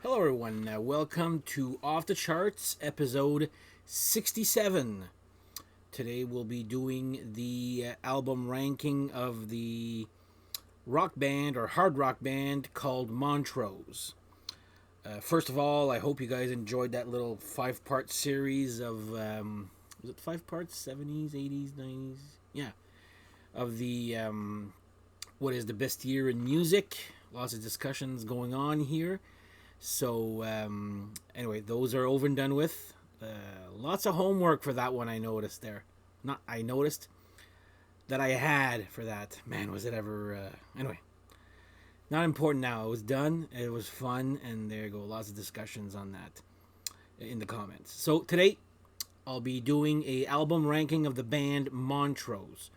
Hello, everyone. Welcome to Off the Charts, episode 67. Today we'll be doing the album ranking of the rock band or hard rock band called Montrose. First of all, I hope you guys enjoyed that little 5-part series of, was it 5 parts? 70s, 80s, 90s? Yeah. Of the, what is the best year in music? Lots of discussions going on here. So, anyway, those are over and done with. Lots of homework for that one, I noticed there. Not I noticed, that I had for that. Man, was it ever... anyway, not important now. It was done, it was fun, and there you go. Lots of discussions on that in the comments. So, today, I'll be doing a album ranking of the band Montrose.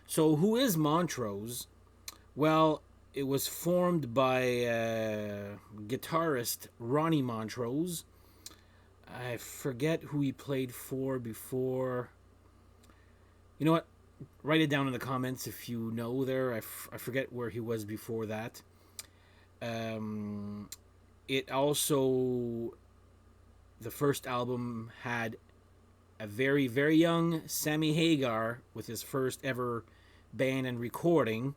So, who is Montrose? Well, it was formed by guitarist Ronnie Montrose. I forget who he played for before. You know what? Write it down in the comments if you know there. I forget where he was before that. It also, the first album had a very, very young Sammy Hagar with his first ever band and recording.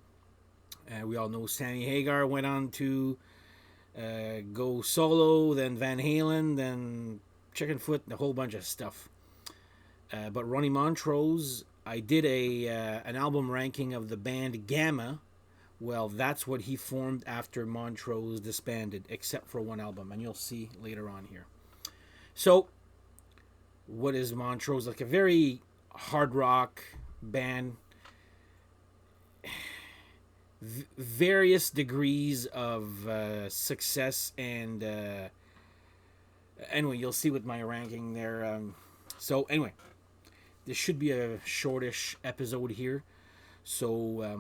We all know Sammy Hagar went on to go solo, then Van Halen, then Chickenfoot, and a whole bunch of stuff. But Ronnie Montrose, I did an album ranking of the band Gamma. Well, that's what he formed after Montrose disbanded, except for one album, and you'll see later on here. So, what is Montrose? Like a very hard rock band. Various degrees of success, and anyway, you'll see with my ranking there. So anyway, this should be a shortish episode here. So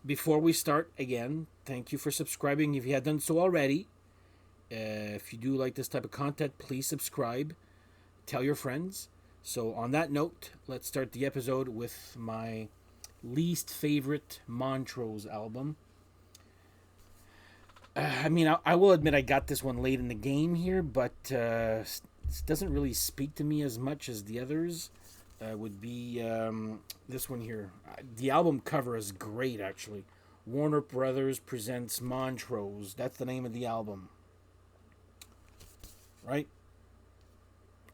before we start, again, thank you for subscribing if you had done so already. If you do like this type of content, please subscribe. Tell your friends. So on that note, let's start the episode with my least favorite Montrose album. I will admit I got this one late in the game here, but it doesn't really speak to me as much as the others. Would be this one here. The album cover is great, actually. Warner Brothers presents Montrose. That's the name of the album, right?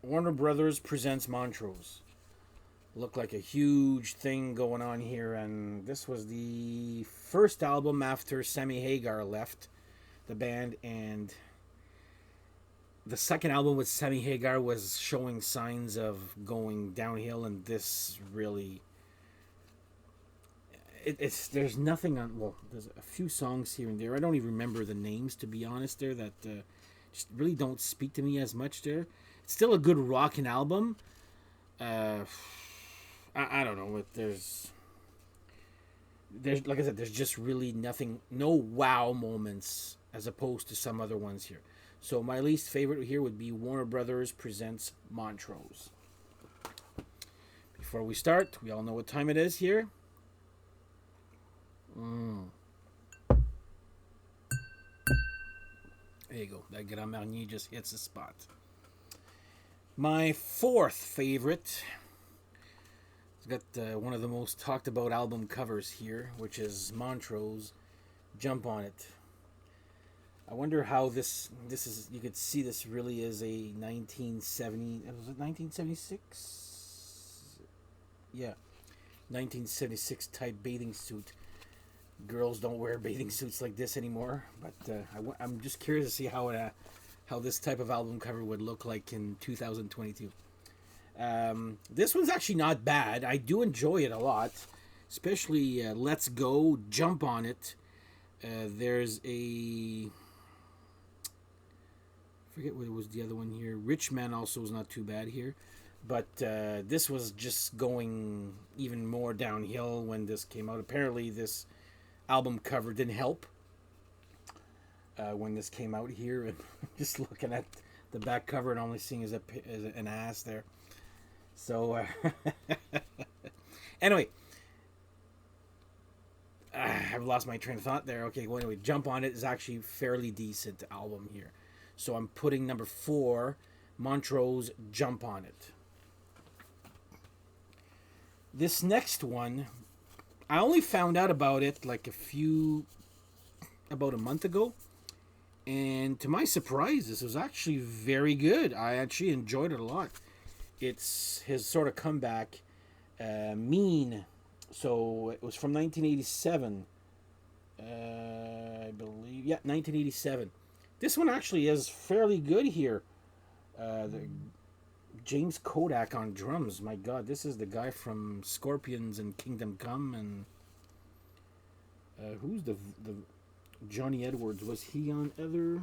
Warner Brothers presents Montrose. Looked like a huge thing going on here, and this was the first album after Sammy Hagar left the band, and the second album with Sammy Hagar was showing signs of going downhill, and this really there's nothing on. Well, there's a few songs here and there. I don't even remember the names, to be honest, there, that just really don't speak to me as much there. It's still a good rockin' album. I don't know. There's like I said, there's just really nothing, no wow moments as opposed to some other ones here. So my least favorite here would be Warner Brothers presents Montrose. Before we start, we all know what time it is here. There you go. That Grand Marnier just hits the spot. My fourth favorite. It's got one of the most talked about album covers here, which is Montrose, Jump on It. I wonder how this is. You could see this really is a 1970. Was it 1976? Yeah, 1976 type bathing suit. Girls don't wear bathing suits like this anymore. But I'm just curious to see how this type of album cover would look like in 2022. This one's actually not bad. I do enjoy it a lot, especially Let's Go, Jump on It. There's I forget what was the other one here. Rich Man also was not too bad here, but this was just going even more downhill when this came out. Apparently this album cover didn't help when this came out here, and just looking at the back cover and only seeing as an ass there. So, anyway, I've lost my train of thought there. Okay, well, anyway, Jump on It is actually a fairly decent album here. So I'm putting number 4, Montrose, Jump on It. This next one, I only found out about it like about a month ago. And to my surprise, this was actually very good. I actually enjoyed it a lot. It's his sort of comeback, Mean. So it was from 1987. I believe, yeah, 1987. This one actually is fairly good here. James Kodak on drums. My God, this is the guy from Scorpions and Kingdom Come, and who's the Johnny Edwards? Was he on other?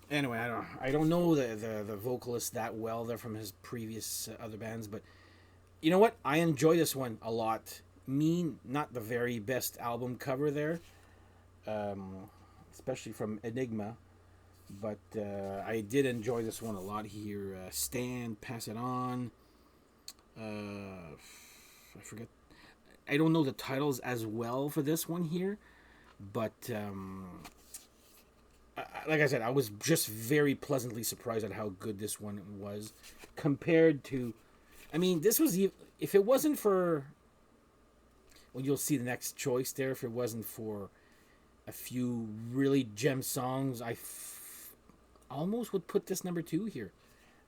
Anyway, I don't know the vocalist that well. They're from his previous other bands, but you know what? I enjoy this one a lot. Mean, not the very best album cover there, especially from Enigma, but I did enjoy this one a lot here. Stand, Pass It On. I forget. I don't know the titles as well for this one here, but like I said, I was just very pleasantly surprised at how good this one was compared to. I mean, this was, if it wasn't for. Well, you'll see the next choice there. If it wasn't for a few really gem songs, almost would put this number 2 here.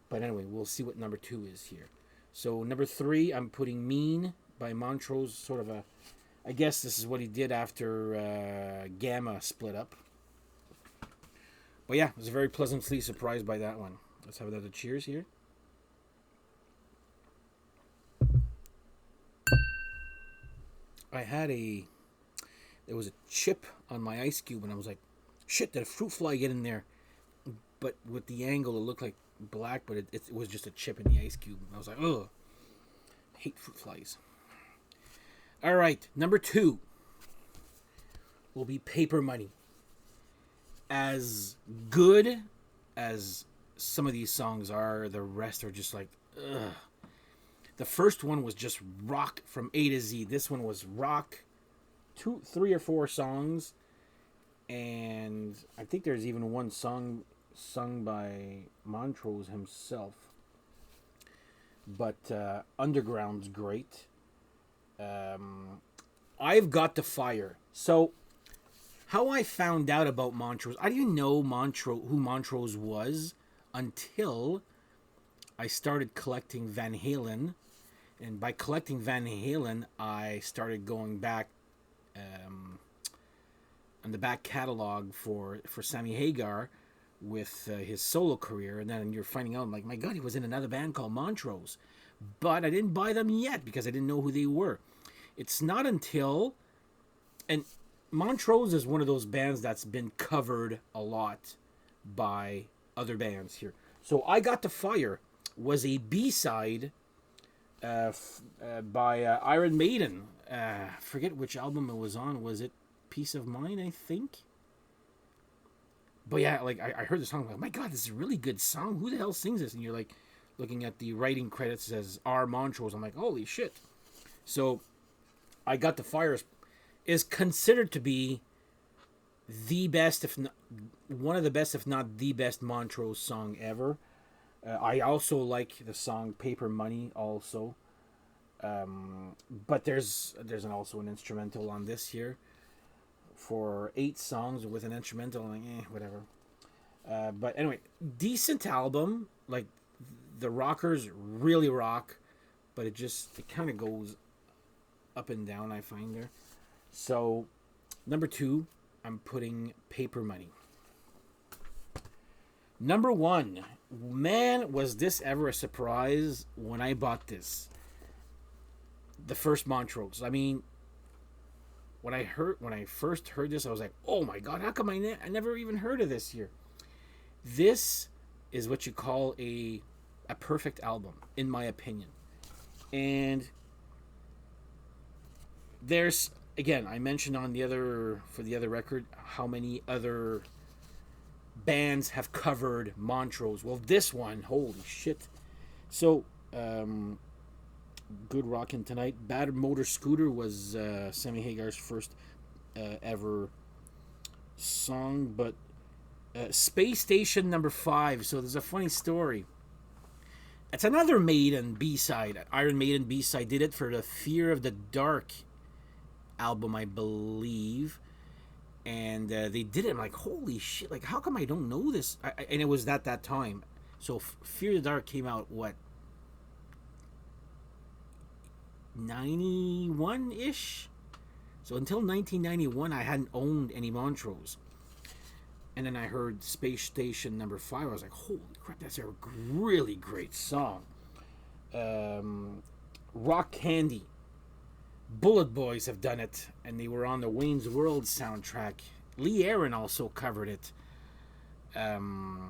But anyway, we'll see what number 2 is here. So number 3, I'm putting Mean by Montrose. Sort of I guess this is what he did after Gamma split up. But yeah, I was very pleasantly surprised by that one. Let's have another cheers here. There was a chip on my ice cube, and I was like, shit, did a fruit fly get in there? But with the angle, it looked like black, but it was just a chip in the ice cube. And I was like, ugh, I hate fruit flies. All right, number 2 will be Paper Money. As good as some of these songs are, the rest are just like, ugh. The first one was just rock from A to Z. This one was rock, 2, 3 or 4 songs, and I think there's even one song sung by Montrose himself. But Underground's great. I've Got the Fire. So, how I found out about Montrose, I didn't know who Montrose was until I started collecting Van Halen. And by collecting Van Halen, I started going back on the back catalog for Sammy Hagar with his solo career. And then you're finding out, I'm like, my God, he was in another band called Montrose. But I didn't buy them yet because I didn't know who they were. It's not until... And Montrose is one of those bands that's been covered a lot by other bands here. So I Got the Fire was a B-side by Iron Maiden. Forget which album it was on. Was it Peace of Mind, I think? But yeah, like I heard the song, I'm like, my God, this is a really good song. Who the hell sings this? And you're like looking at the writing credits, it says R. Montrose. I'm like, holy shit. So I Got the Fire is considered to be the best, if not one of the best, if not the best Montrose song ever. I also like the song Paper Money also. But there's also an instrumental on this here for 8 songs with an instrumental. I'm like, whatever. But anyway, decent album. Like, the rockers really rock, but it kind of goes up and down, I find there. So, number 2, I'm putting Paper Money. Number 1, man, was this ever a surprise when I bought this. The first Montrose. I mean, when I first heard this, I was like, oh my God, how come I never even heard of this here? This is what you call a perfect album, in my opinion. And there's, again, I mentioned for the other record, how many other bands have covered Montrose. Well, this one, holy shit. So, Good rockin' tonight. Bad Motor Scooter was Sammy Hagar's first ever song, but Space Station number 5. So there's a funny story. It's another Maiden B-side. Iron Maiden B-side did it for the Fear of the Dark album, I believe. And they did it. I'm like, holy shit! Like, how come I don't know this? And it was at that time. So Fear of the Dark came out what, 91 ish. So until 1991, I hadn't owned any Montrose. And then I heard Space Station number 5. I was like, holy crap, that's a really great song. Rock Candy. Bullet Boys have done it, and they were on the Wayne's World soundtrack. Lee Aaron also covered it. And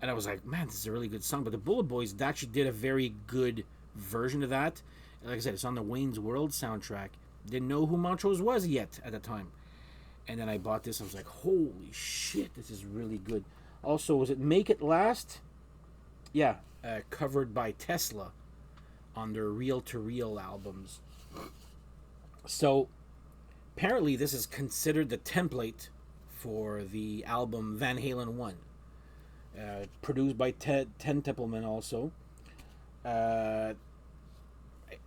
I was like, man, this is a really good song. But the Bullet Boys actually did a very good version of that. Like I said, it's on the Wayne's World soundtrack. Didn't know who Montrose was yet at the time. And then I bought this. I was like, holy shit, this is really good. Also, was it Make It Last? Yeah, covered by Tesla on their Reel to Reel albums. So, apparently this is considered the template for the album Van Halen 1. Produced by Ten Templeman also.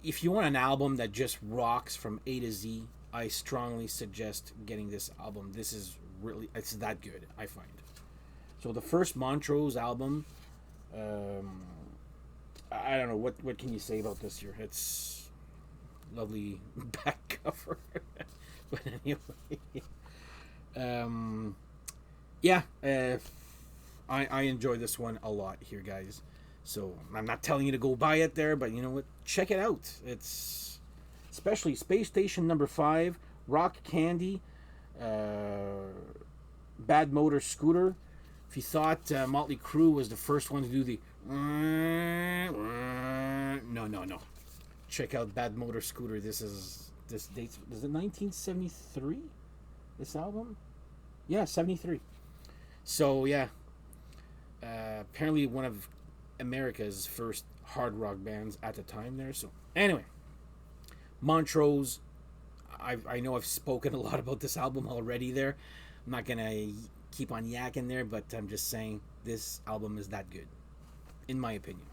If you want an album that just rocks from A to Z, I strongly suggest getting this album. This is really, it's that good, I find. So the first Montrose album, I don't know, what can you say about this here? It's lovely back cover. But anyway, yeah, I enjoy this one a lot here, guys. So I'm not telling you to go buy it there, but you know what? Check it out. It's especially Space Station number 5, Rock Candy, Bad Motor Scooter. If you thought Motley Crue was the first one to do the no. Check out Bad Motor Scooter. This dates, is it 1973? This album? Yeah, 73. So yeah, apparently one of America's first hard rock bands at the time there. So anyway, Montrose, I know I've spoken a lot about this album already there. I'm not gonna keep on yakking there, but I'm just saying this album is that good, in my opinion.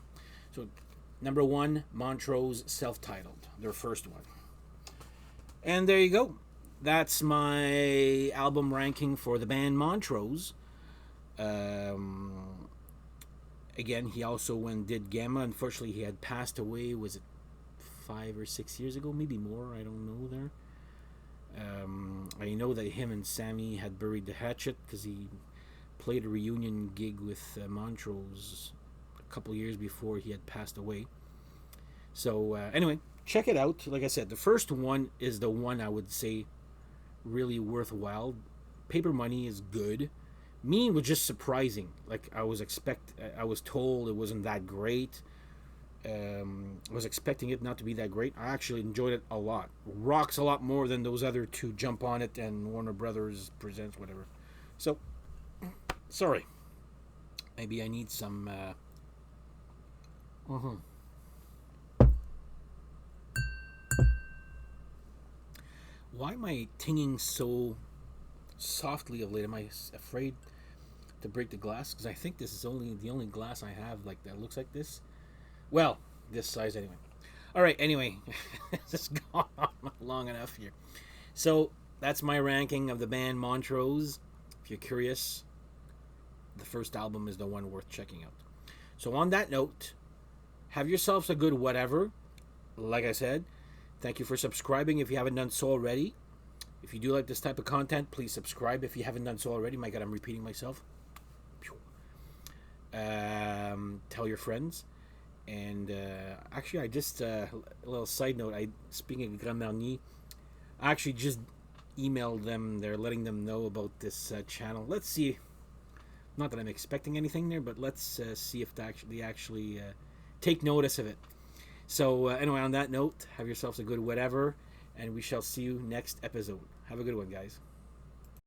So number 1, Montrose, self-titled, their first one. And there you go. That's my album ranking for the band Montrose. Again, he also did Gamma. Unfortunately, he had passed away. Was it 5 or 6 years ago? Maybe more. I don't know there. I know that him and Sammy had buried the hatchet because he played a reunion gig with Montrose a couple years before he had passed away. So anyway, check it out. Like I said, the first one is the one I would say really worthwhile. Paper Money is good. Mean was just surprising. Like I was told it wasn't that great. I was expecting it not to be that great. I actually enjoyed it a lot. Rocks a lot more than those other two Jump On It and Warner Brothers Presents whatever. So sorry. Maybe I need some Why am I tinging so softly of late? Am I afraid to break the glass? Because I think this is the only glass I have like that looks like this. Well, this size anyway. All right, anyway, this has gone on long enough here. So that's my ranking of the band Montrose. If you're curious, the first album is the one worth checking out. So on that note, have yourselves a good whatever. Like I said, thank you for subscribing if you haven't done so already. If you do like this type of content, please subscribe if you haven't done so already. My God, I'm repeating myself. Tell your friends. And actually, I just a little side note. Speaking of Grand Marnier, I actually just emailed them. They're letting them know about this channel. Let's see. Not that I'm expecting anything there, but let's see if they actually take notice of it. So anyway, on that note, have yourselves a good whatever, and we shall see you next episode. Have a good one, guys.